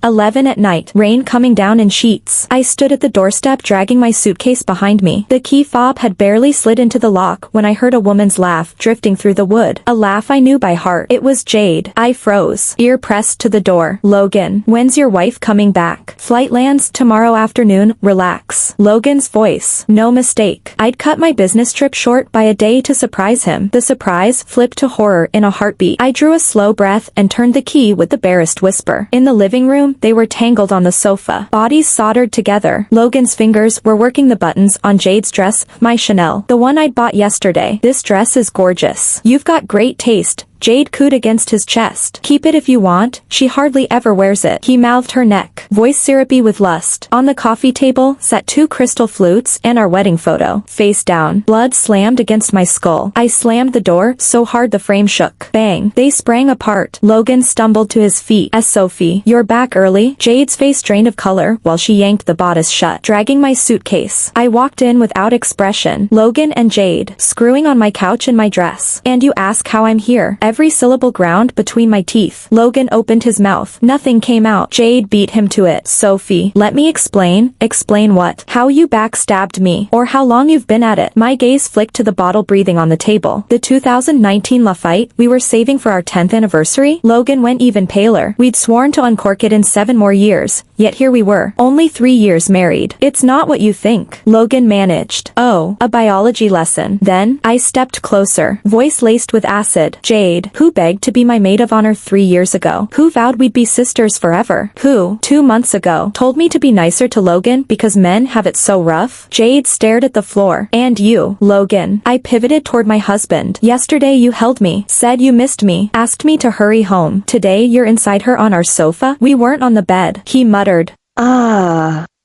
11 at night, rain coming down in sheets. I stood at the doorstep dragging my suitcase behind me. The key fob had barely slid into the lock when I heard a woman's laugh drifting through the wood. A laugh I knew by heart. It was Jade. I froze, ear pressed to the door. Logan, when's your wife coming back? Flight lands tomorrow afternoon, relax. Logan's voice. No mistake. I'd cut my business trip short by a day to surprise him. The surprise flipped to horror in a heartbeat. I drew a slow breath and turned the key with the barest whisper. In the living room, they were tangled on the sofa, bodies soldered together. Logan's fingers were working the buttons on Jade's dress, my Chanel, the one I'd bought yesterday. This dress is gorgeous. You've got great taste. Jade cooed against his chest. Keep it if you want, she hardly ever wears it. He mouthed her neck, voice syrupy with lust. On the coffee table sat 2 crystal flutes and our wedding photo. Face down, blood slammed against my skull. I slammed the door so hard the frame shook. Bang. They sprang apart. Logan stumbled to his feet. As Sophie, you're back early? Jade's face drained of color while she yanked the bodice shut, dragging my suitcase. I walked in without expression. Logan and Jade, screwing on my couch in my dress. And you ask how I'm here. Every syllable ground between my teeth. Logan opened his mouth. Nothing came out. Jade beat him to it. Sophie, let me explain. Explain what? How you backstabbed me. Or how long you've been at it. My gaze flicked to the bottle breathing on the table. The 2019 Lafite we were saving for our 10th anniversary? Logan went even paler. We'd sworn to uncork it in 7 more years. Yet here we were. Only 3 years married. It's not what you think. Logan managed. Oh, a biology lesson. Then, I stepped closer. Voice laced with acid. Jade, who begged to be my maid of honor 3 years ago? Who vowed we'd be sisters forever? Who, 2 months ago, told me to be nicer to Logan because men have it so rough? Jade stared at the floor. And you, Logan. I pivoted toward my husband. Yesterday you held me, said you missed me, asked me to hurry home. Today you're inside her on our sofa? We weren't on the bed. He muttered.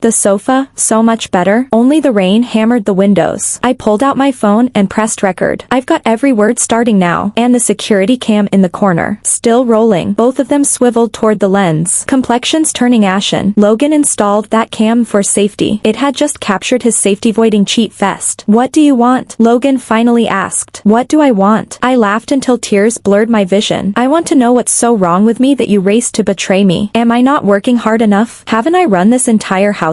The sofa, so much better. Only the rain hammered the windows. I pulled out my phone and pressed record. I've got every word starting now. And the security cam in the corner. Still rolling. Both of them swiveled toward the lens. Complexions turning ashen. Logan installed that cam for safety. It had just captured his safety-voiding cheat fest. What do you want? Logan finally asked. What do I want? I laughed until tears blurred my vision. I want to know what's so wrong with me that you raced to betray me. Am I not working hard enough? Haven't I run this entire household?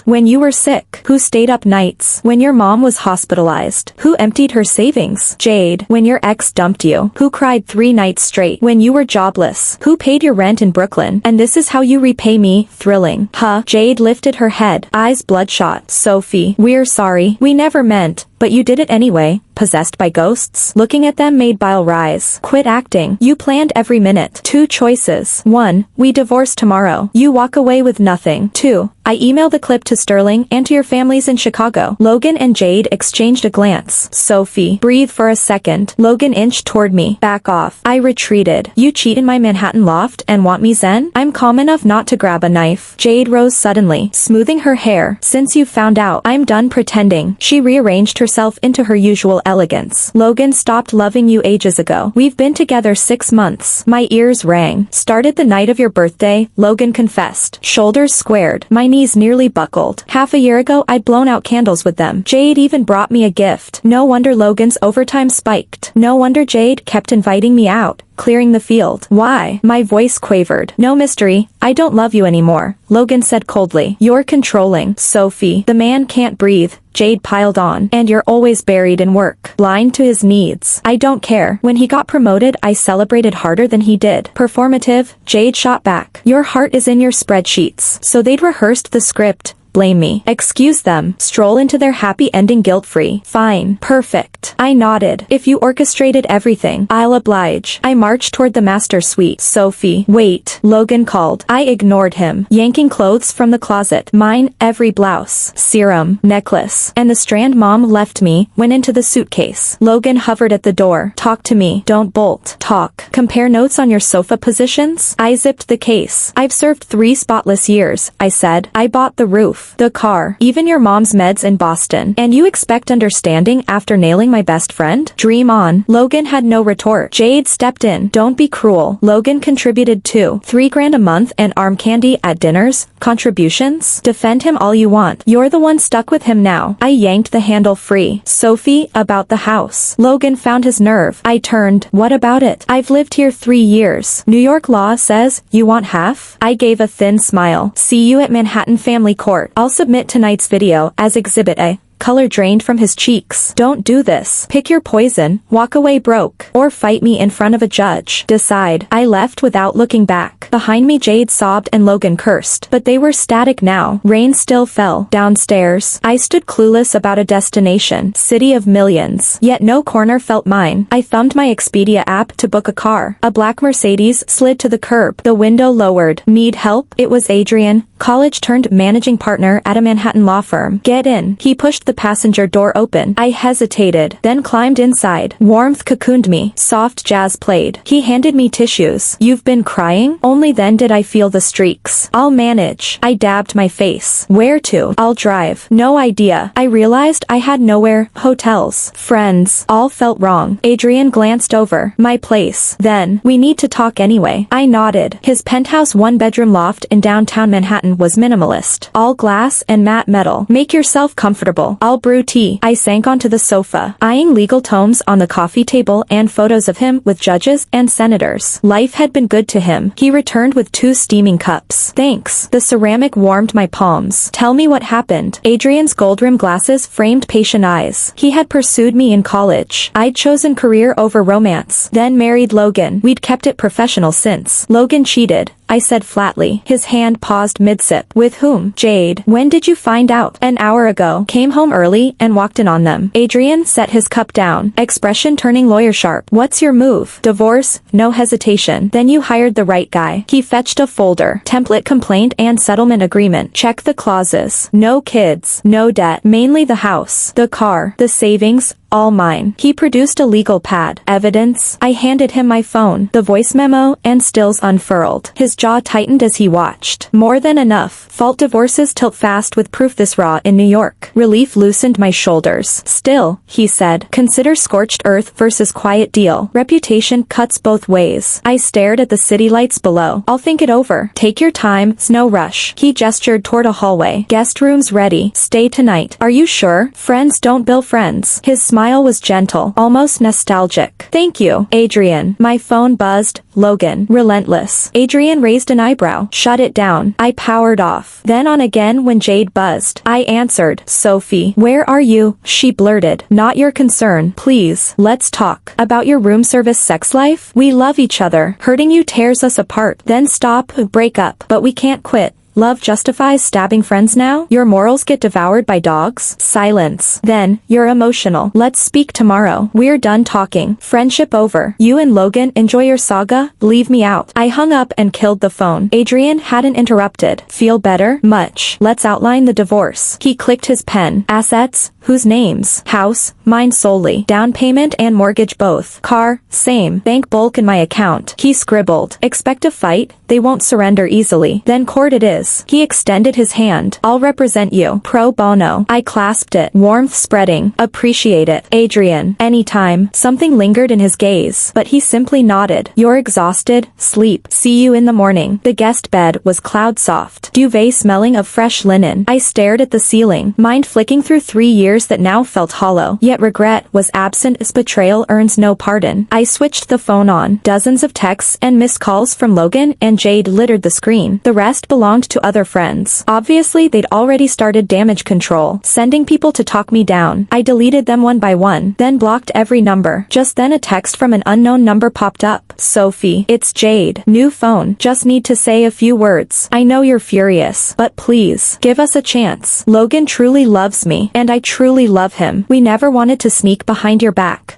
When you were sick? Who stayed up nights? When your mom was hospitalized? Who emptied her savings? Jade, when your ex dumped you? Who cried 3 nights straight? When you were jobless? Who paid your rent in Brooklyn? And this is how you repay me? Thrilling. Huh? Jade lifted her head, eyes bloodshot. Sophie, we're sorry. We never meant. But you did it anyway. Possessed by ghosts? Looking at them made bile rise. Quit acting. You planned every minute. 2 choices. 1. We divorce tomorrow. You walk away with nothing. 2. I email the clip to Sterling and to your families in Chicago. Logan and Jade exchanged a glance. Sophie, breathe for a second. Logan inched toward me. Back off. I retreated. You cheat in my Manhattan loft and want me zen? I'm calm enough not to grab a knife. Jade rose suddenly, smoothing her hair. Since you found out, I'm done pretending. She rearranged herself into her usual elegance. Logan stopped loving you ages ago. We've been together 6 months. My ears rang. Started the night of your birthday, Logan confessed. Shoulders squared. My knees nearly buckled. Half a year ago I'd blown out candles with them. Jade even brought me a gift. No wonder Logan's overtime spiked. No wonder Jade kept inviting me out, clearing the field. Why? My voice quavered. No mystery. I don't love you anymore, Logan said coldly. You're controlling. Sophie, the man can't breathe. Jade piled on. And you're always buried in work. Blind to his needs. I don't care. When he got promoted, I celebrated harder than he did. Performative, Jade shot back. Your heart is in your spreadsheets. So they'd rehearsed the script. Blame me. Excuse them. Stroll into their happy ending guilt-free. Fine. Perfect. I nodded. If you orchestrated everything, I'll oblige. I marched toward the master suite. Sophie. Wait. Logan called. I ignored him, yanking clothes from the closet. Mine, every blouse, serum, necklace, and the strand mom left me, went into the suitcase. Logan hovered at the door. Talk to me. Don't bolt. Talk. Compare notes on your sofa positions? I zipped the case. I've served 3 spotless years, I said. I bought the roof. roof, the car, even your mom's meds in Boston. And you expect understanding after nailing my best friend? Dream on. Logan had no retort. Jade stepped in. Don't be cruel. Logan contributed too. $3,000 a month and arm candy at dinners. Contributions? Defend him all you want. You're the one stuck with him now. I yanked the handle free. Sophie, about the house. Logan found his nerve. I turned. What about it? I've lived here 3 years. New York law says, you want half? I gave a thin smile. See you at Manhattan Family Court. I'll submit tonight's video as Exhibit A. Color drained from his cheeks. Don't do this. Pick your poison, walk away broke, or fight me in front of a judge. Decide. I left without looking back. Behind me Jade sobbed and Logan cursed, but they were static now. Rain still fell. Downstairs, I stood clueless about a destination. City of millions. Yet no corner felt mine. I thumbed my Expedia app to book a car. A black Mercedes slid to the curb. The window lowered. Need help? It was Adrian, college turned managing partner at a Manhattan law firm. Get in. He pushed the passenger door open. I hesitated, then climbed inside. Warmth cocooned me. Soft jazz played. He handed me tissues. You've been crying? Only then did I feel the streaks. I'll manage. I dabbed my face. Where to? I'll drive. No idea. I realized I had nowhere. Hotels. Friends. All felt wrong. Adrian glanced over. My place. Then, we need to talk anyway. I nodded. His penthouse 1-bedroom loft in downtown Manhattan was minimalist. All glass and matte metal. Make yourself comfortable. I'll brew tea. I sank onto the sofa, eyeing legal tomes on the coffee table and photos of him with judges and senators. Life had been good to him. He returned with 2 steaming cups. Thanks. The ceramic warmed my palms. Tell me what happened. Adrian's gold-rimmed glasses framed patient eyes. He had pursued me in college. I'd chosen career over romance. Then married Logan. We'd kept it professional since. Logan cheated, I said flatly. His hand paused mid-sip. With whom? Jade. When did you find out? An hour ago. Came home early and walked in on them. Adrian set his cup down, expression turning lawyer sharp. What's your move? Divorce? No hesitation. Then you hired the right guy. He fetched a folder. Template complaint and settlement agreement. Check the clauses. No kids. No debt. Mainly the house. The car. The savings. All mine. He produced a legal pad. Evidence. I handed him my phone, the voice memo, and stills unfurled. His jaw tightened as he watched. More than enough. Fault divorces tilt fast with proof this raw in New York. Relief loosened my shoulders. Still, he said, consider scorched earth versus quiet deal. Reputation cuts both ways. I stared at the city lights below. I'll think it over. Take your time, no rush. He gestured toward a hallway. Guest rooms ready. Stay tonight. Are you sure? Friends don't bill friends. His smile was gentle, almost nostalgic. Thank you, Adrian. My phone buzzed. Logan. Relentless. Adrian raised an eyebrow. Shut it down. I powered off. Then on again when Jade buzzed. I answered. Sophie. Where are you? She blurted. Not your concern. Please. Let's talk. About your room service sex life? We love each other. Hurting you tears us apart. Then stop. Break up. But we can't quit. Love justifies stabbing friends now? Your morals get devoured by dogs? Silence. Then, you're emotional. Let's speak tomorrow. We're done talking. Friendship over. You and Logan enjoy your saga? Leave me out. I hung up and killed the phone. Adrian hadn't interrupted. Feel better? Much. Let's outline the divorce. He clicked his pen. Assets? Whose names? House? Mine solely. Down payment and mortgage both. Car? Same. Bank bulk in my account. He scribbled. Expect a fight? They won't surrender easily. Then court it is. He extended his hand. I'll represent you. Pro bono. I clasped it. Warmth spreading. Appreciate it. Adrian. Anytime. Something lingered in his gaze, but he simply nodded. You're exhausted? Sleep. See you in the morning. The guest bed was cloud soft. Duvet smelling of fresh linen. I stared at the ceiling, mind flicking through 3 years that now felt hollow. Yet regret was absent as betrayal earns no pardon. I switched the phone on. Dozens of texts and missed calls from Logan and Jade littered the screen. The rest belonged to other friends. Obviously they'd already started damage control, sending people to talk me down. I deleted them one by one, then blocked every number. Just then a text from an unknown number popped up. Sophie. It's Jade. New phone. Just need to say a few words. I know you're furious, but please, give us a chance. Logan truly loves me, and I truly love him. We never wanted to sneak behind your back.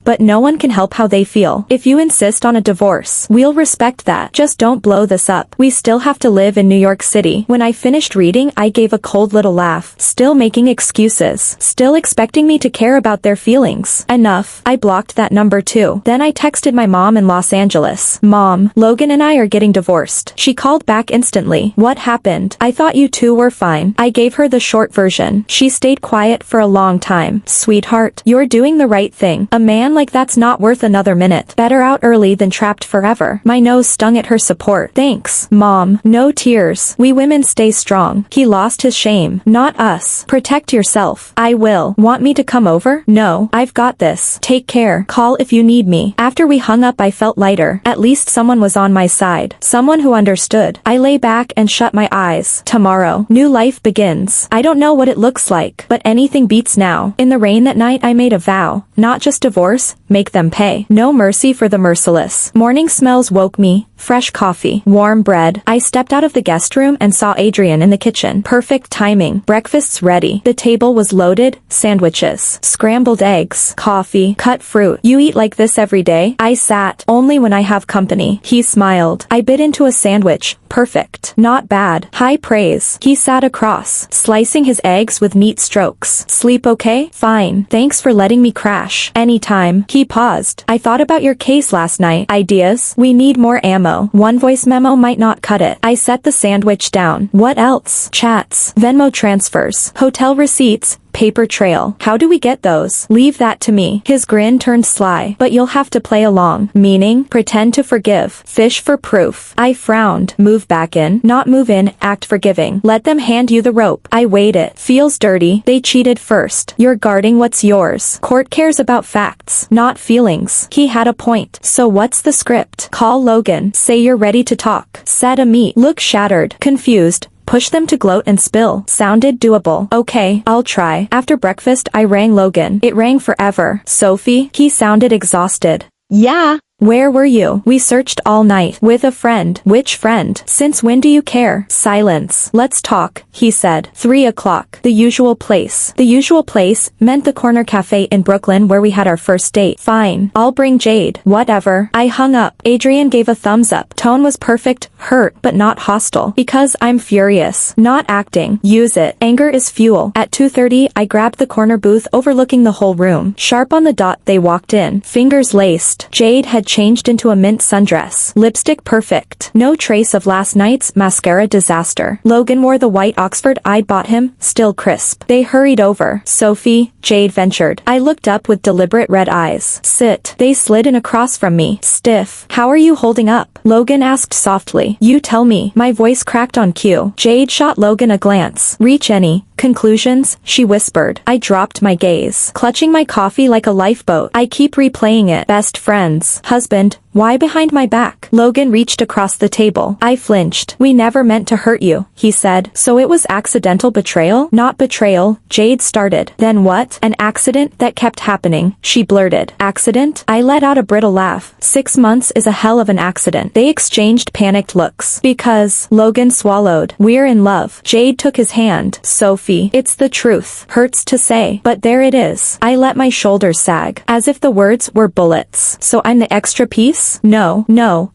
but no one can help how they feel. If you insist on a divorce, we'll respect that. Just don't blow this up. We still have to live in New York City. When I finished reading, I gave a cold little laugh, still making excuses, still expecting me to care about their feelings. Enough. I blocked that number too. Then I texted my mom in Los Angeles. Mom, Logan and I are getting divorced. She called back instantly. What happened? I thought you two were fine. I gave her the short version. She stayed quiet for a long time. Sweetheart, you're doing the right thing. A man like that's not worth another minute. Better out early than trapped forever. My nose stung at her support. Thanks, Mom. No tears. We women stay strong. He lost his shame. Not us. Protect yourself. I will. Want me to come over? No. I've got this. Take care. Call if you need me. After we hung up, I felt lighter. At least someone was on my side. Someone who understood. I lay back and shut my eyes. Tomorrow, new life begins. I don't know what it looks like, but anything beats now. In the rain that night, I made a vow. Not just divorce, make them pay. No mercy for the merciless. Morning smells woke me. Fresh coffee. Warm bread. I stepped out of the guest room and saw Adrian in the kitchen. Perfect timing. Breakfast's ready. The table was loaded. Sandwiches. Scrambled eggs. Coffee. Cut fruit. You eat like this every day? I sat. Only when I have company. He smiled. I bit into a sandwich. Perfect. Not bad. High praise. He sat across, slicing his eggs with neat strokes. Sleep okay? Fine. Thanks for letting me crash. Anytime. He paused. I thought about your case last night. Ideas? We need more ammo. One voice memo might not cut it. I set the sandwich down. What else? Chats. Venmo transfers. Hotel receipts. Paper trail. How do we get those? Leave that to me. His grin turned sly. But you'll have to play along. Meaning? Pretend to forgive. Fish for proof. I frowned. Move back in. Not move in. Act forgiving. Let them hand you the rope. I weighed it. Feels dirty. They cheated first. You're guarding what's yours. Court cares about facts, not feelings. He had a point. So what's the script? Call Logan. Say you're ready to talk. Set a meet. Look shattered. Confused. Push them to gloat and spill. Sounded doable. Okay, I'll try. After breakfast, I rang Logan. It rang forever. Sophie? He sounded exhausted. Yeah. Where were you? We searched all night. With a friend. Which friend? Since when do you care? Silence. Let's talk, he said. 3 o'clock. The usual place. The usual place meant the corner cafe in Brooklyn where we had our first date. Fine. I'll bring Jade. Whatever. I hung up. Adrian gave a thumbs up. Tone was perfect. Hurt, but not hostile. Because I'm furious. Not acting. Use it. Anger is fuel. At 2:30, I grabbed the corner booth overlooking the whole room. Sharp on the dot, they walked in. Fingers laced. Jade had changed into a mint sundress. Lipstick perfect. No trace of last night's mascara disaster. Logan wore the white Oxford I'd bought him, still crisp. They hurried over. Sophie, Jade ventured. I looked up with deliberate red eyes. Sit. They slid in across from me. Stiff. How are you holding up? Logan asked softly. You tell me. My voice cracked on cue. Jade shot Logan a glance. Reach any conclusions? She whispered. I dropped my gaze, clutching my coffee like a lifeboat. I keep replaying it. Best friends. Husband. Why behind my back? Logan reached across the table. I flinched. We never meant to hurt you, he said. So it was accidental betrayal? Not betrayal, Jade started. Then what? An accident that kept happening, she blurted. Accident? I let out a brittle laugh. 6 months is a hell of an accident. They exchanged panicked looks. Because, Logan swallowed. We're in love. Jade took his hand. Sophie, it's the truth. Hurts to say, but there it is. I let my shoulders sag, as if the words were bullets. So I'm the extra piece? No,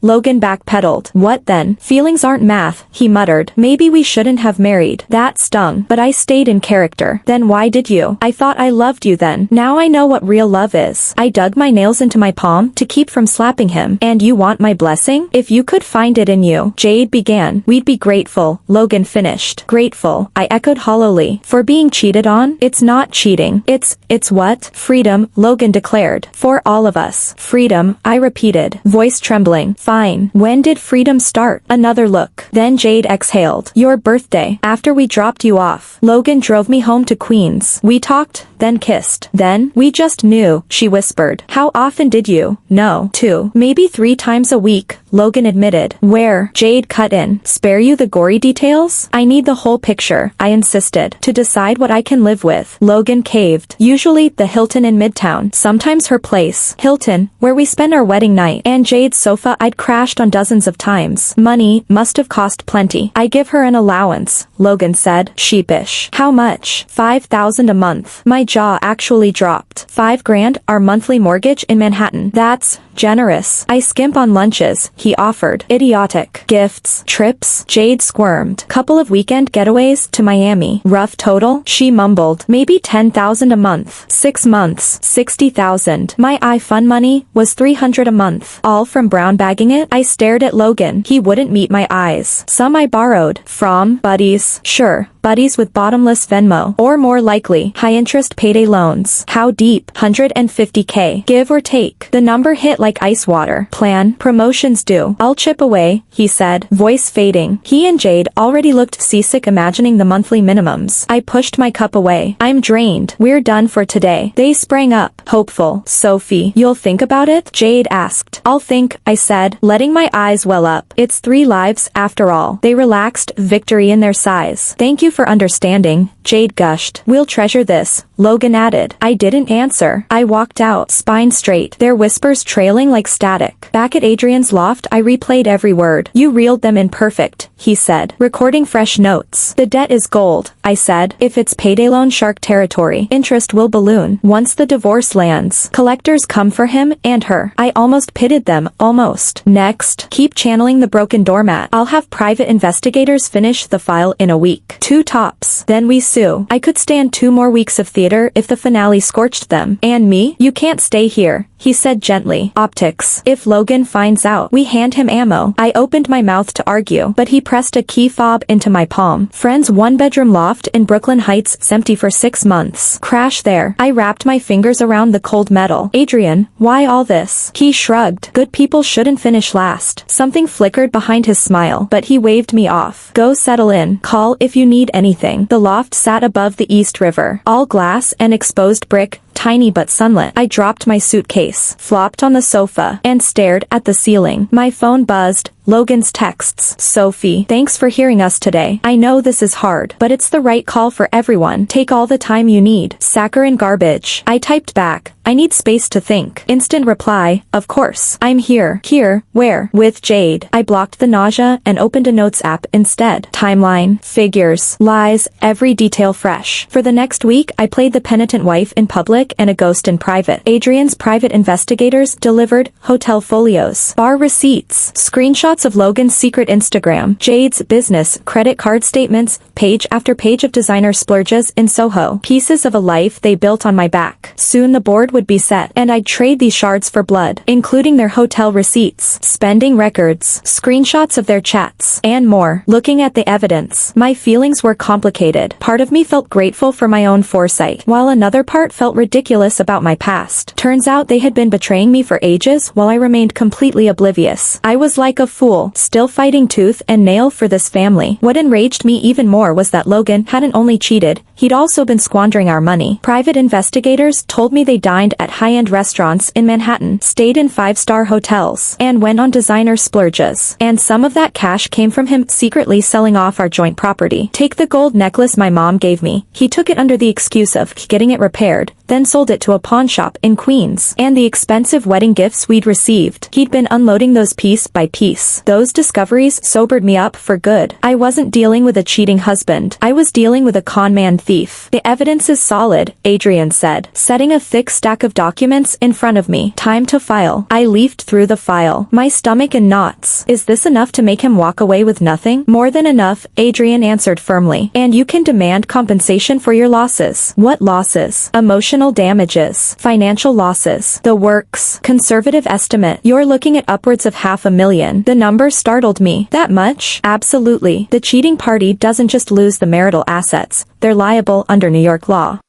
Logan backpedaled. What then? Feelings aren't math, he muttered. Maybe we shouldn't have married. That stung, but I stayed in character. Then why did you? I thought I loved you then. Now I know what real love is. I dug my nails into my palm to keep from slapping him. And you want my blessing? If you could find it in you. Jade began. We'd be grateful, Logan finished. Grateful, I echoed hollowly. For being cheated on? It's not cheating. It's what? Freedom, Logan declared. For all of us. Freedom, I repeated. Voice trembling. Fine. When did freedom start? Another look. Then Jade exhaled. Your birthday. After we dropped you off. Logan drove me home to Queens. We talked, then kissed. Then, we just knew, she whispered. How often did you? No. 2. Maybe 3 times a week, Logan admitted. Where? Jade cut in. Spare you the gory details? I need the whole picture, I insisted. To decide what I can live with. Logan caved. Usually, the Hilton in Midtown. Sometimes her place. Hilton, where we spend our wedding night. And Jade's sofa I'd crashed on dozens of times. Money must have cost plenty. I give her an allowance, Logan said, sheepish. How much? $5,000 a month. My jaw actually dropped. 5 grand, our monthly mortgage in Manhattan. That's generous. I skimp on lunches, he offered. Idiotic. Gifts. Trips. Jade squirmed. Couple of weekend getaways to Miami. Rough total? She mumbled. Maybe 10,000 a month. 6 months. 60,000. My fun money was 300 a month. All from brown bagging it? I stared at Logan. He wouldn't meet my eyes. Some I borrowed. From buddies. Sure. Buddies with bottomless Venmo. Or more likely, high-interest payday loans. How deep? 150K. Give or take. The number hit like ice water. Plan. Promotions due. I'll chip away, he said, voice fading. He and Jade already looked seasick imagining the monthly minimums. I pushed my cup away. I'm drained. We're done for today. They sprang up. Hopeful. Sophie, you'll think about it? Jade asked. I'll think, I said, letting my eyes well up. It's 3 lives, after all. They relaxed, victory in their sighs. Thank you for understanding, Jade gushed. We'll treasure this, Logan added. I didn't answer. I walked out, spine straight, their whispers trailing like static. Back at Adrian's loft, I replayed every word. You reeled them in perfect, he said, recording fresh notes. The debt is gold, I said. If it's payday loan shark territory, interest will balloon. Once the divorce lands, collectors come for him and her. I almost pitted them, almost. Next, keep channeling the broken doormat. I'll have private investigators finish the file in a week. 2 tops. Then we sue. I could stand 2 more weeks of theater if the finale scorched them. And me? You can't stay here, he said gently. Optics. If Logan finds out, we hand him ammo. I opened my mouth to argue, but he pressed a key fob into my palm. Friend's 1-bedroom loft in Brooklyn Heights, empty for 6 months. Crash there. I wrapped my fingers around the cold metal. Adrian, why all this? He shrugged. Good people shouldn't finish last. Something flickered behind his smile, but he waved me off. Go settle in. Call if you need anything. The loft sat above the East River. All glass and exposed brick, tiny but sunlit. I dropped my suitcase, flopped on the sofa, and stared at the ceiling. My phone buzzed. Logan's texts. Sophie, thanks for hearing us today. I know this is hard, but it's the right call for everyone. Take all the time you need. Saccharine garbage. I typed back. I need space to think. Instant reply. Of course. I'm here. Here. Where? With Jade. I blocked the nausea and opened a notes app instead. Timeline. Figures. Lies. Every detail fresh. For the next week, I played the penitent wife in public and a ghost in private. Adrian's private investigators delivered hotel folios, bar receipts, screenshots of Logan's secret Instagram, Jade's business, credit card statements, page after page of designer splurges in Soho. Pieces of a life they built on my back. Soon the board would be set, and I'd trade these shards for blood, including their hotel receipts, spending records, screenshots of their chats, and more. Looking at the evidence, my feelings were complicated. Part of me felt grateful for my own foresight, while another part felt ridiculous about my past. Turns out they had been betraying me for ages while I remained completely oblivious. I was like a fool, still fighting tooth and nail for this family. What enraged me even more was that Logan hadn't only cheated, he'd also been squandering our money. Private investigators told me they dined at high-end restaurants in Manhattan, stayed in 5-star hotels, and went on designer splurges. And some of that cash came from him secretly selling off our joint property. Take the gold necklace my mom gave me. He took it under the excuse of getting it repaired, then sold it to a pawn shop in Queens. And the expensive wedding gifts we'd received. He'd been unloading those piece by piece. Those discoveries sobered me up for good. I wasn't dealing with a cheating husband. I was dealing with a con man thief. The evidence is solid, Adrian said, setting a thick stack of documents in front of me. Time to file. I leafed through the file, my stomach in knots. Is this enough to make him walk away with nothing? More than enough, Adrian answered firmly. And you can demand compensation for your losses. What losses? Emotional damages. Financial losses. The works. Conservative estimate. You're looking at upwards of $500,000. The number startled me. That much? Absolutely. The cheating party doesn't just lose the marital assets, they're liable under New York law.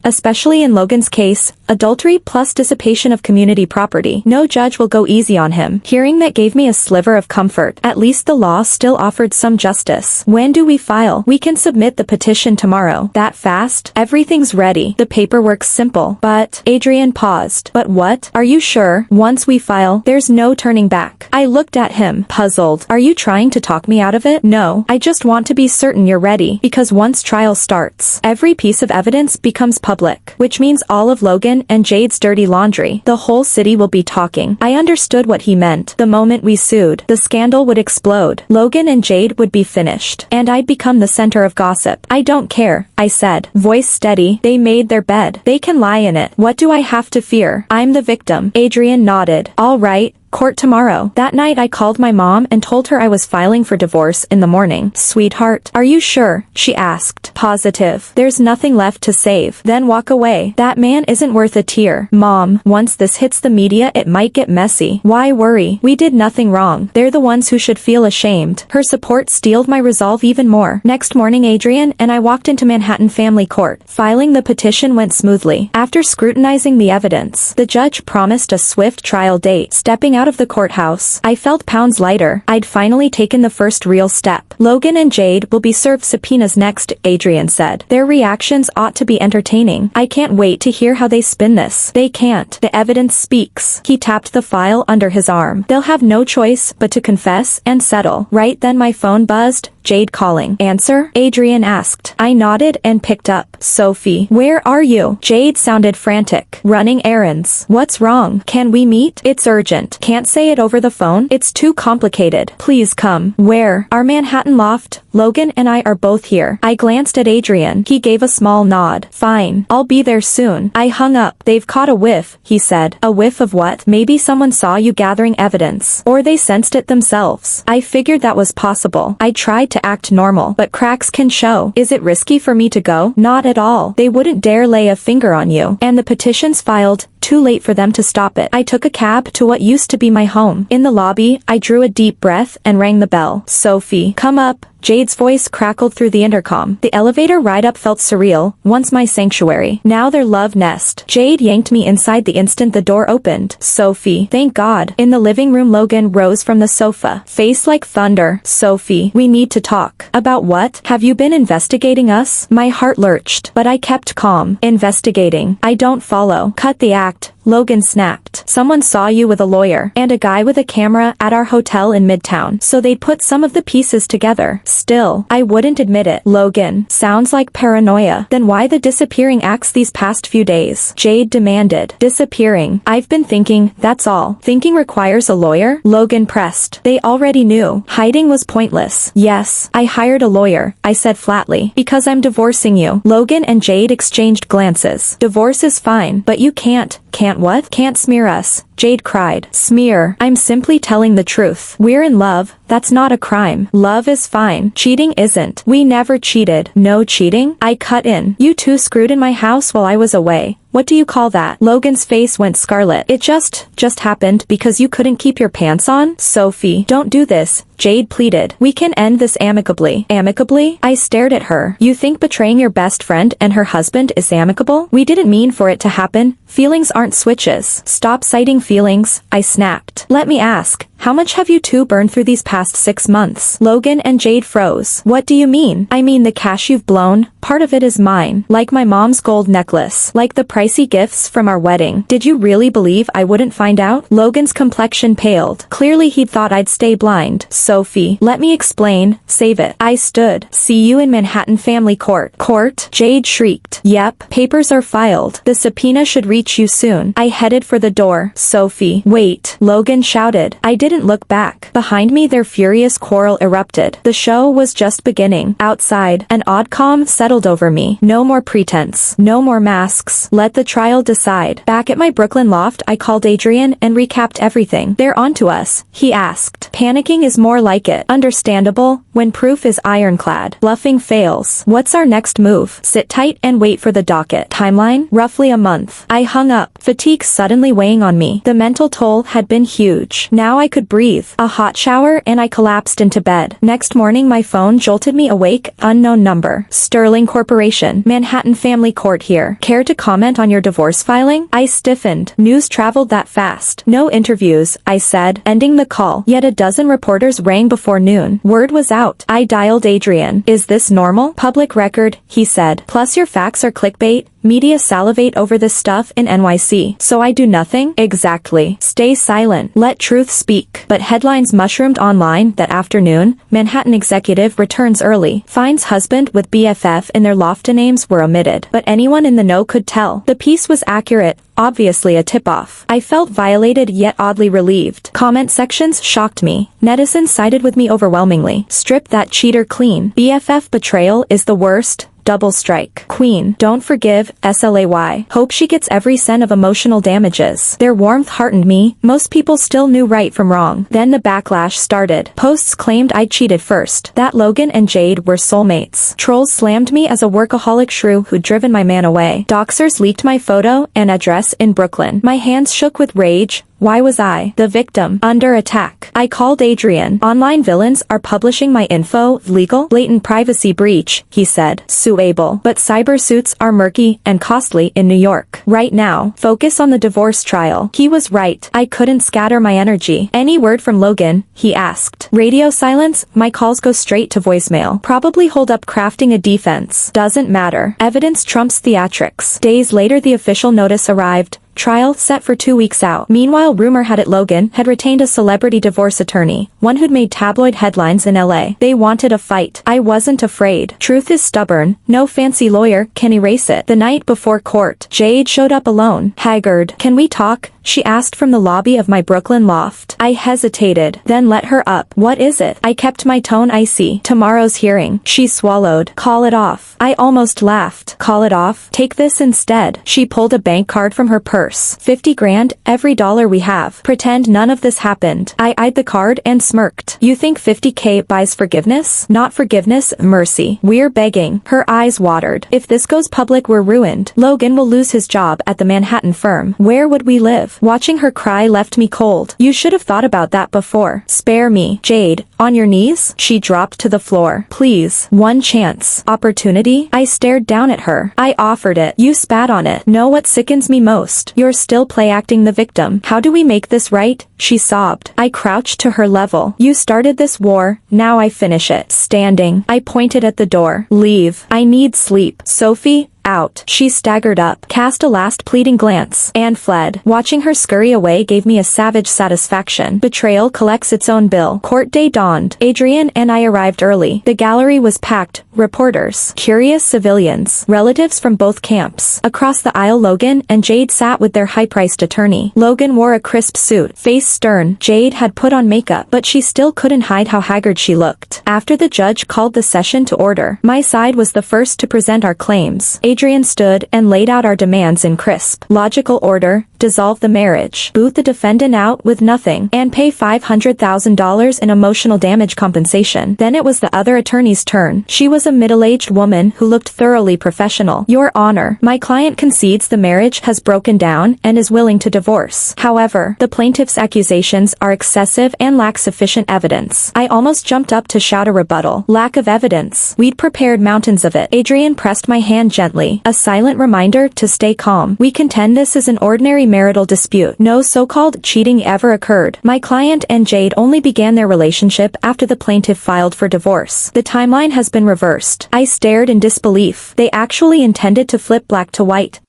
Especially in Logan's case, adultery plus dissipation of community property. No judge will go easy on him. Hearing that gave me a sliver of comfort. At least the law still offered some justice. When do we file? We can submit the petition tomorrow. That fast? Everything's ready. The paperwork's simple. But, Adrian paused. But what? Are you sure? Once we file, there's no turning back. I looked at him, puzzled. Are you trying to talk me out of it? No. I just want to be certain you're ready. Because once trial starts, every piece of evidence becomes public, which means all of Logan and Jade's dirty laundry. The whole city will be talking. I understood what he meant. The moment we sued, the scandal would explode. Logan and Jade would be finished, and I'd become the center of gossip. I don't care, I said, voice steady. They made their bed. They can lie in it. What do I have to fear? I'm the victim. Adrian nodded. All right. Court tomorrow. That night I called my mom and told her I was filing for divorce in the morning. Sweetheart, are you sure? She asked. Positive. There's nothing left to save. Then walk away. That man isn't worth a tear. Mom, once this hits the media it might get messy. Why worry? We did nothing wrong. They're the ones who should feel ashamed. Her support steeled my resolve even more. Next morning Adrian and I walked into Manhattan Family Court. Filing the petition went smoothly. After scrutinizing the evidence, the judge promised a swift trial date. Stepping out of the courthouse, I felt pounds lighter. I'd finally taken the first real step. Logan and Jade will be served subpoenas next, Adrian said. Their reactions ought to be entertaining. I can't wait to hear how they spin this. They can't. The evidence speaks. He tapped the file under his arm. They'll have no choice but to confess and settle. Right then my phone buzzed. Jade calling. Answer? Adrian asked. I nodded and picked up. Sophie, where are you? Jade sounded frantic. Running errands. What's wrong? Can we meet? It's urgent. Can't say it over the phone. It's too complicated. Please come. Where? Our Manhattan loft. Logan and I are both here. I glanced at Adrian. He gave a small nod. Fine. I'll be there soon. I hung up. They've caught a whiff, he said. A whiff of what? Maybe someone saw you gathering evidence. Or they sensed it themselves. I figured that was possible. I tried to act normal, but cracks can show. Is it risky for me to go? Not at all. They wouldn't dare lay a finger on you. And the petition's filed. Too late for them to stop it. I took a cab to what used to be my home. In the lobby, I drew a deep breath and rang the bell. Sophie, come up. Jade's voice crackled through the intercom. The elevator ride-up felt surreal, once my sanctuary, now their love nest. Jade yanked me inside the instant the door opened. Sophie, thank God. In the living room Logan rose from the sofa, face like thunder. Sophie, we need to talk. About what? Have you been investigating us? My heart lurched, but I kept calm. Investigating. I don't follow. Cut the act. Logan snapped. Someone saw you with a lawyer and a guy with a camera at our hotel in Midtown, so they'd put some of the pieces together. Still, I wouldn't admit it. Logan, sounds like paranoia. Then why the disappearing acts these past few days? Jade demanded. Disappearing. I've been thinking, that's all. Thinking requires a lawyer? Logan pressed. They already knew. Hiding was pointless. Yes, I hired a lawyer, I said flatly. Because I'm divorcing you. Logan and Jade exchanged glances. Divorce is fine, but you can't what? Can't smear us. Jade cried. Smear. I'm simply telling the truth. We're in love. That's not a crime. Love is fine. Cheating isn't. We never cheated. No cheating? I cut in. You two screwed in my house while I was away. What do you call that? Logan's face went scarlet. It just happened because you couldn't keep your pants on? Sophie, don't do this. Jade pleaded. We can end this amicably. Amicably? I stared at her. You think betraying your best friend and her husband is amicable? We didn't mean for it to happen. Feelings aren't switches. Stop citing feelings, I snapped. Let me ask. How much have you two burned through these past 6 months? Logan and Jade froze. What do you mean? I mean the cash you've blown. Part of it is mine. Like my mom's gold necklace. Like the pricey gifts from our wedding. Did you really believe I wouldn't find out? Logan's complexion paled. Clearly he'd thought I'd stay blind. Sophie, let me explain. Save it. I stood. See you in Manhattan Family Court. Court? Jade shrieked. Yep. Papers are filed. The subpoena should reach you soon. I headed for the door. Sophie, wait. Logan shouted. I didn't look back. Behind me their furious quarrel erupted. The show was just beginning. Outside, an odd calm settled over me. No more pretense. No more masks. Let the trial decide. Back at my Brooklyn loft I called Adrian and recapped everything. They're onto us, he asked. Panicking is more like it. Understandable, when proof is ironclad. Bluffing fails. What's our next move? Sit tight and wait for the docket. Timeline? Roughly a month. I hung up, fatigue suddenly weighing on me. The mental toll had been huge. Now I could breathe. A hot shower and I collapsed into bed. Next morning my phone jolted me awake. Unknown number. Sterling Corporation. Manhattan Family Court here. Care to comment on your divorce filing? I stiffened. News traveled that fast. No interviews, I said, ending the call. Yet a dozen reporters rang before noon. Word was out. I dialed Adrian. Is this normal? Public record, he said. Plus your facts are clickbait. Media salivate over this stuff in NYC. So I do nothing? Exactly. Stay silent. Let truth speak. But headlines mushroomed online that afternoon. Manhattan executive returns early. Finds husband with BFF in their Lafite names were omitted. But anyone in the know could tell. The piece was accurate. Obviously a tip-off. I felt violated yet oddly relieved. Comment sections shocked me. Netizens sided with me overwhelmingly. Strip that cheater clean. BFF betrayal is the worst. Double strike. Queen. Don't forgive. SLAY. Hope she gets every cent of emotional damages. Their warmth heartened me. Most people still knew right from wrong. Then the backlash started. Posts claimed I cheated first. That Logan and Jade were soulmates. Trolls slammed me as a workaholic shrew who'd driven my man away. Doxers leaked my photo and address in Brooklyn. My hands shook with rage. Why was I, the victim, under attack? I called Adrian. Online villains are publishing my info. Legal? Blatant privacy breach, he said. Suable. But cyber suits are murky and costly in New York. Right now, focus on the divorce trial. He was right. I couldn't scatter my energy. Any word from Logan? He asked. Radio silence. My calls go straight to voicemail. Probably hold up crafting a defense. Doesn't matter. Evidence trumps theatrics. Days later the official notice arrived. Trial set for 2 weeks out. Meanwhile, rumor had it Logan had retained a celebrity divorce attorney, one who'd made tabloid headlines in LA. They wanted a fight. I wasn't afraid. Truth is stubborn. No fancy lawyer can erase it. The night before court, Jade showed up alone. Haggard. Can we talk? She asked from the lobby of my Brooklyn loft. I hesitated, then let her up. What is it? I kept my tone icy. Tomorrow's hearing. She swallowed. Call it off. I almost laughed. Call it off? Take this instead. She pulled a bank card from her purse. 50 grand, every dollar we have. Pretend none of this happened. I eyed the card and smirked. You think 50K buys forgiveness? Not forgiveness, mercy. We're begging. Her eyes watered. If this goes public, we're ruined. Logan will lose his job at the Manhattan firm. Where would we live? Watching her cry left me cold. You should have thought about that before. Spare me. Jade, on your knees? She dropped to the floor. Please. One chance. Opportunity? I stared down at her. I offered it. You spat on it. Know what sickens me most? You're still play-acting the victim. How do we make this right? She sobbed. I crouched to her level. You started this war. Now I finish it. Standing. I pointed at the door. Leave. I need sleep. Sophie? Out. She staggered up, cast a last pleading glance, and fled. Watching her scurry away gave me a savage satisfaction. Betrayal collects its own bill. Court day dawned. Adrian and I arrived early. The gallery was packed. Reporters, curious civilians, relatives from both camps. Across the aisle Logan and Jade sat with their high-priced attorney. Logan wore a crisp suit, face stern. Jade had put on makeup, but she still couldn't hide how haggard she looked. After the judge called the session to order, my side was the first to present our claims. Adrian stood and laid out our demands in crisp, logical order: dissolve the marriage, boot the defendant out with nothing, and pay $500,000 in emotional damage compensation. Then it was the other attorney's turn. She was a middle-aged woman who looked thoroughly professional. Your Honor, my client concedes the marriage has broken down and is willing to divorce. However, the plaintiff's accusations are excessive and lack sufficient evidence. I almost jumped up to shout a rebuttal. Lack of evidence. We'd prepared mountains of it. Adrian pressed my hand gently. A silent reminder to stay calm. We contend this is an ordinary marital dispute. No so-called cheating ever occurred. My client and Jade only began their relationship after the plaintiff filed for divorce. The timeline has been reversed. I stared in disbelief. They actually intended to flip black to white.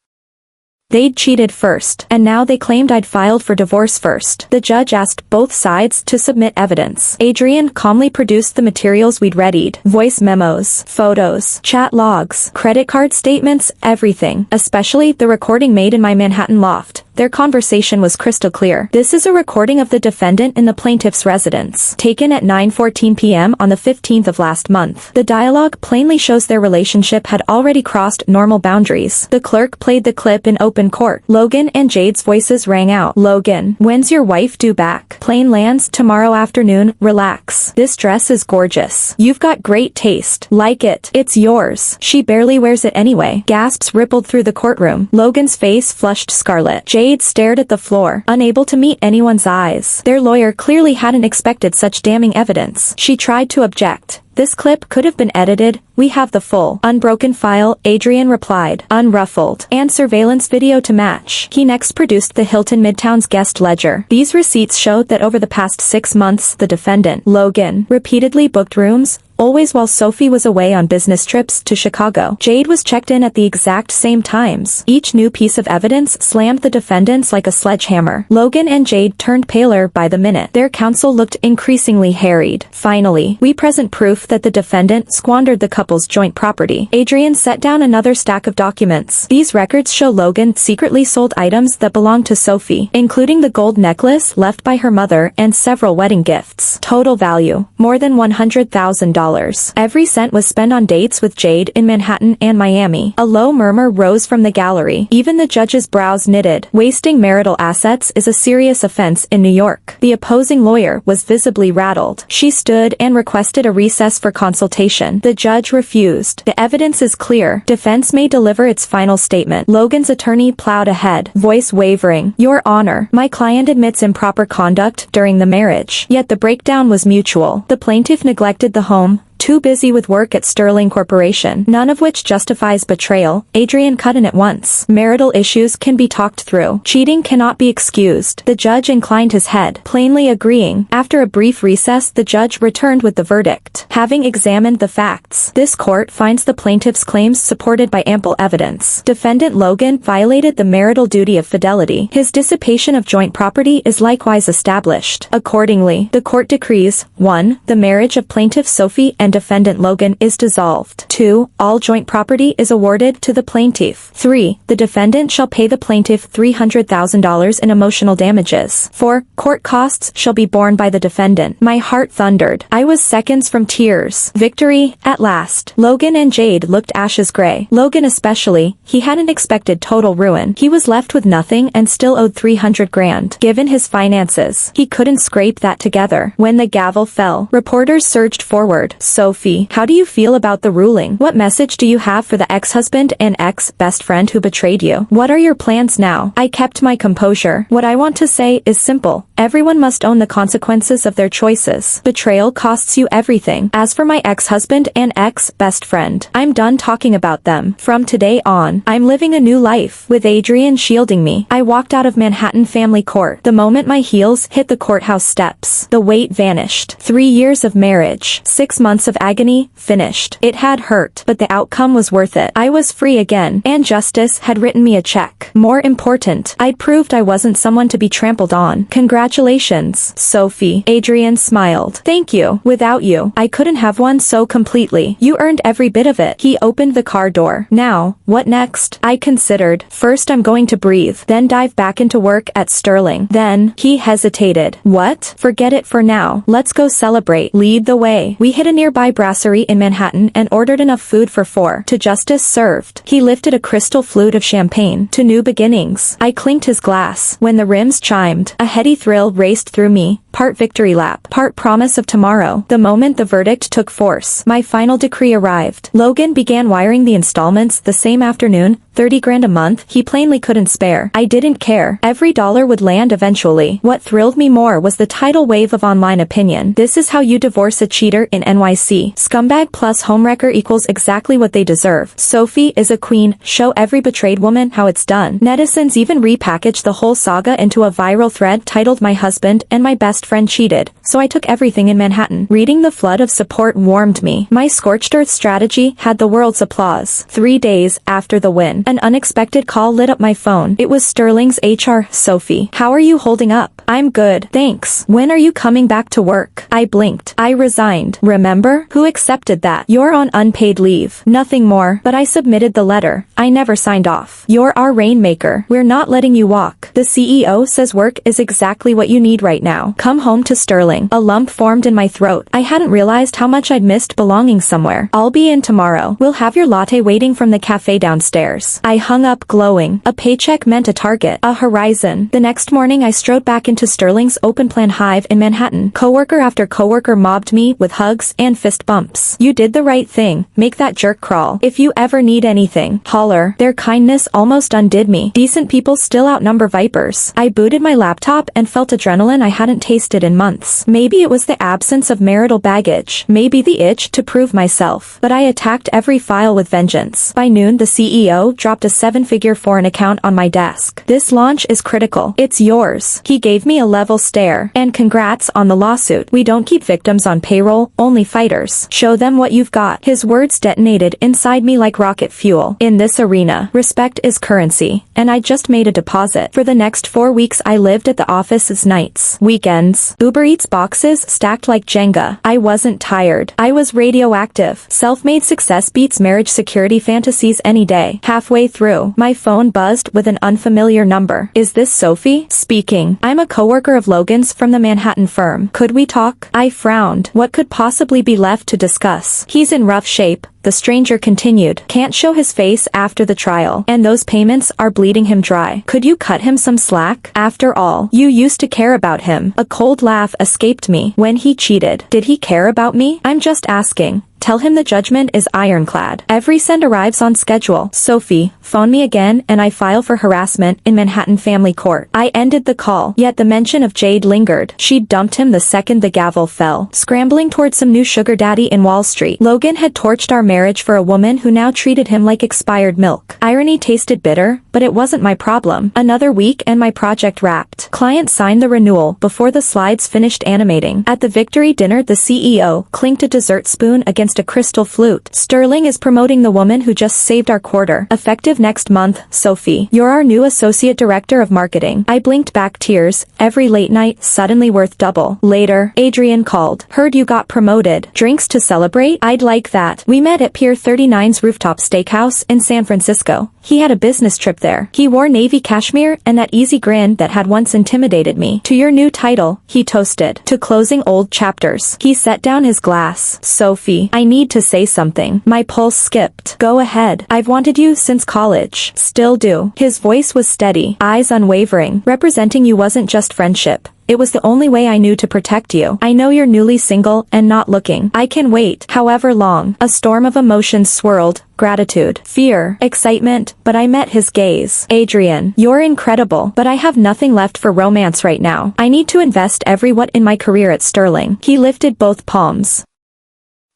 They'd cheated first, and now they claimed I'd filed for divorce first. The judge asked both sides to submit evidence. Adrian calmly produced the materials we'd readied. Voice memos, photos, chat logs, credit card statements, everything. Especially the recording made in my Manhattan loft. Their conversation was crystal clear. This is a recording of the defendant in the plaintiff's residence, taken at 9:14 p.m. on the 15th of last month. The dialogue plainly shows their relationship had already crossed normal boundaries. The clerk played the clip in open court. Logan and Jade's voices rang out. Logan, when's your wife due back? Plane lands tomorrow afternoon. Relax. This dress is gorgeous. You've got great taste. Like it. It's yours. She barely wears it anyway. Gasps rippled through the courtroom. Logan's face flushed scarlet. Jade stared at the floor, unable to meet anyone's eyes. Their lawyer clearly hadn't expected such damning evidence. She tried to object. This clip could have been edited. We have the full, unbroken file, Adrian replied, unruffled, and surveillance video to match. He next produced the Hilton Midtown's guest ledger. These receipts showed that over the past 6 months, the defendant, Logan, repeatedly booked rooms, always while Sophie was away on business trips to Chicago. Jade was checked in at the exact same times. Each new piece of evidence slammed the defendants like a sledgehammer. Logan and Jade turned paler by the minute. Their counsel looked increasingly harried. Finally, we present proof that the defendant squandered the couple's joint property. Adrian set down another stack of documents. These records show Logan secretly sold items that belonged to Sophie, including the gold necklace left by her mother and several wedding gifts. Total value, more than $100,000. Every cent was spent on dates with Jade in Manhattan and Miami. A low murmur rose from the gallery. Even the judge's brows knitted. Wasting marital assets is a serious offense in New York. The opposing lawyer was visibly rattled. She stood and requested a recess for consultation. The judge refused. The evidence is clear. Defense may deliver its final statement. Logan's attorney plowed ahead, voice wavering. Your Honor, my client admits improper conduct during the marriage. Yet the breakdown was mutual. The plaintiff neglected the home, too busy with work at Sterling Corporation, none of which justifies betrayal. Adrian cut in at once. Marital issues can be talked through. Cheating cannot be excused. The judge inclined his head, plainly agreeing. After a brief recess, the judge returned with the verdict. Having examined the facts, this court finds the plaintiff's claims supported by ample evidence. Defendant Logan violated the marital duty of fidelity. His dissipation of joint property is likewise established. Accordingly, the court decrees: 1. The marriage of plaintiff Sophie and defendant Logan is dissolved. 2. All joint property is awarded to the plaintiff. 3. The defendant shall pay the plaintiff $300,000 in emotional damages. 4. Court costs shall be borne by the defendant. My heart thundered. I was seconds from tears. Victory, at last. Logan and Jade looked ashes gray. Logan especially. He hadn't expected total ruin. He was left with nothing and still owed $300,000. Given his finances, he couldn't scrape that together. When the gavel fell, reporters surged forward. Sophie, how do you feel about the ruling? What message do you have for the ex-husband and ex-best friend who betrayed you? What are your plans now? I kept my composure. What I want to say is simple. Everyone must own the consequences of their choices. Betrayal costs you everything. As for my ex-husband and ex-best friend, I'm done talking about them. From today on, I'm living a new life. With Adrian shielding me, I walked out of Manhattan Family Court. The moment my heels hit the courthouse steps, the weight vanished. 3 years of marriage, 6 months of agony, finished. It had hurt, but the outcome was worth it. I was free again, and justice had written me a check. More important, I'd proved I wasn't someone to be trampled on. Congratulations, Sophie. Adrian smiled. Thank you. Without you, I couldn't have won so completely. You earned every bit of it. He opened the car door. Now, what next? I considered. First I'm going to breathe, then dive back into work at Sterling. Then, he hesitated. What? Forget it for now. Let's go celebrate. Lead the way. We hit a nearby brasserie in Manhattan and ordered enough food for 4. To justice served. He lifted a crystal flute of champagne. To new beginnings. I clinked his glass. When the rims chimed, a heady thrill raced through me, part victory lap, part promise of tomorrow. The moment the verdict took force, my final decree arrived. Logan began wiring the installments the same afternoon, $30,000 a month. He plainly couldn't spare. I didn't care. Every dollar would land eventually. What thrilled me more was the tidal wave of online opinion. This is how you divorce a cheater in NYC. Scumbag plus homewrecker equals exactly what they deserve. Sophie is a queen. Show every betrayed woman how it's done. Netizens even repackaged the whole saga into a viral thread titled "My husband and my best friend cheated, so I took everything in Manhattan." Reading the flood of support warmed me. My scorched earth strategy had the world's applause. 3 days after the win, an unexpected call lit up my phone. It was Sterling's HR. Sophie, how are you holding up? I'm good, thanks. When are you coming back to work? I blinked. I resigned. Remember? Who accepted that? You're on unpaid leave. Nothing more, but I submitted the letter. I never signed off. You're our rainmaker. We're not letting you walk. The CEO says work is exactly what you need right now. Come home to Sterling. A lump formed in my throat. I hadn't realized how much I'd missed belonging somewhere. I'll be in tomorrow. We'll have your latte waiting from the cafe downstairs. I hung up glowing. A paycheck meant a target, a horizon. The next morning I strode back into Sterling's open-plan hive in Manhattan. Coworker after coworker mobbed me with hugs and fist bumps. You did the right thing. Make that jerk crawl. If you ever need anything, holler. Their kindness almost undid me. Decent people still outnumber vipers. I booted my laptop and felt adrenaline I hadn't tasted in months. Maybe it was the absence of marital baggage. Maybe the itch to prove myself. But I attacked every file with vengeance. By noon the CEO dropped a 7-figure foreign account on my desk. This launch is critical. It's yours. He gave me a level stare. And congrats on the lawsuit. We don't keep victims on payroll, only fighters. fighters. Show them what you've got. His words detonated inside me like rocket fuel. In this arena, respect is currency, and I just made a deposit. For the next 4 weeks I lived at the office's nights, weekends, Uber Eats boxes stacked like Jenga. I wasn't tired. I was radioactive. Self-made success beats marriage security fantasies any day. Halfway through, my phone buzzed with an unfamiliar number. Is this Sophie? Speaking. I'm a coworker of Logan's from the Manhattan firm. Could we talk? I frowned. What could possibly be left to discuss? He's in rough shape, the stranger continued. Can't show his face after the trial, and those payments are bleeding him dry. Could you cut him some slack? After all, you used to care about him. A cold laugh escaped me. When he cheated, did he care about me? I'm just asking. Tell him the judgment is ironclad. Every cent arrives on schedule. Sophie, phone me again and I file for harassment in Manhattan Family Court. I ended the call, yet the mention of Jade lingered. She'd dumped him the second the gavel fell. Scrambling toward some new sugar daddy in Wall Street, Logan had torched our marriage for a woman who now treated him like expired milk. Irony tasted bitter, but it wasn't my problem. Another week and my project wrapped. Client signed the renewal before the slides finished animating. At the victory dinner, the CEO clinked a dessert spoon against a crystal flute. Sterling is promoting the woman who just saved our quarter. Effective next month, Sophie. You're our new associate director of marketing. I blinked back tears. Every late night suddenly worth double. Later, Adrian called. Heard you got promoted. Drinks to celebrate? I'd like that. We met at Pier 39's rooftop steakhouse in San Francisco. He had a business trip there. He wore navy cashmere and that easy grin that had once intimidated me. To your new title, he toasted. To closing old chapters. He set down his glass. Sophie, I need to say something. My pulse skipped. Go ahead. I've wanted you since college. Still do. His voice was steady, eyes unwavering. Representing you wasn't just friendship. It was the only way I knew to protect you. I know you're newly single and not looking. I can wait, however long. A storm of emotions swirled. Gratitude, fear, excitement, but I met his gaze. Adrian, you're incredible, but I have nothing left for romance right now. I need to invest every what in my career at Sterling. He lifted both palms.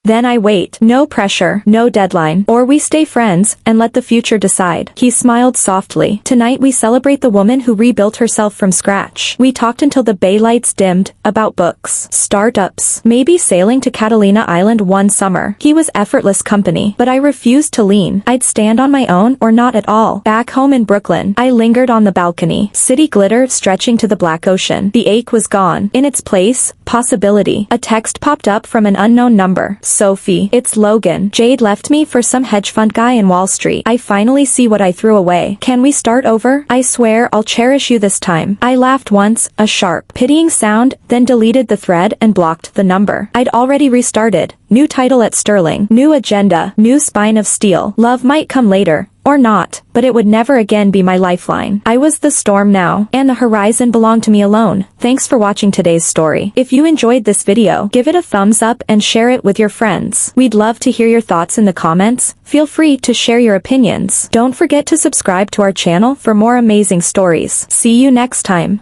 Then I wait. No pressure, no deadline. Or we stay friends, and let the future decide. He smiled softly. Tonight we celebrate the woman who rebuilt herself from scratch. We talked until the bay lights dimmed, about books, startups, maybe sailing to Catalina Island one summer. He was effortless company, but I refused to lean. I'd stand on my own or not at all. Back home in Brooklyn, I lingered on the balcony. City glitter stretching to the black ocean. The ache was gone. In its place, possibility. A text popped up from an unknown number. Sophie, it's Logan. Jade left me for some hedge fund guy in Wall Street. I finally see what I threw away. Can we start over? I swear I'll cherish you this time. I laughed once, a sharp, pitying sound, then deleted the thread and blocked the number. I'd already restarted. New title at Sterling. New agenda. New spine of steel. Love might come later. Or not, but it would never again be my lifeline. I was the storm now, and the horizon belonged to me alone. Thanks for watching today's story. If you enjoyed this video, give it a thumbs up and share it with your friends. We'd love to hear your thoughts in the comments. Feel free to share your opinions. Don't forget to subscribe to our channel for more amazing stories. See you next time.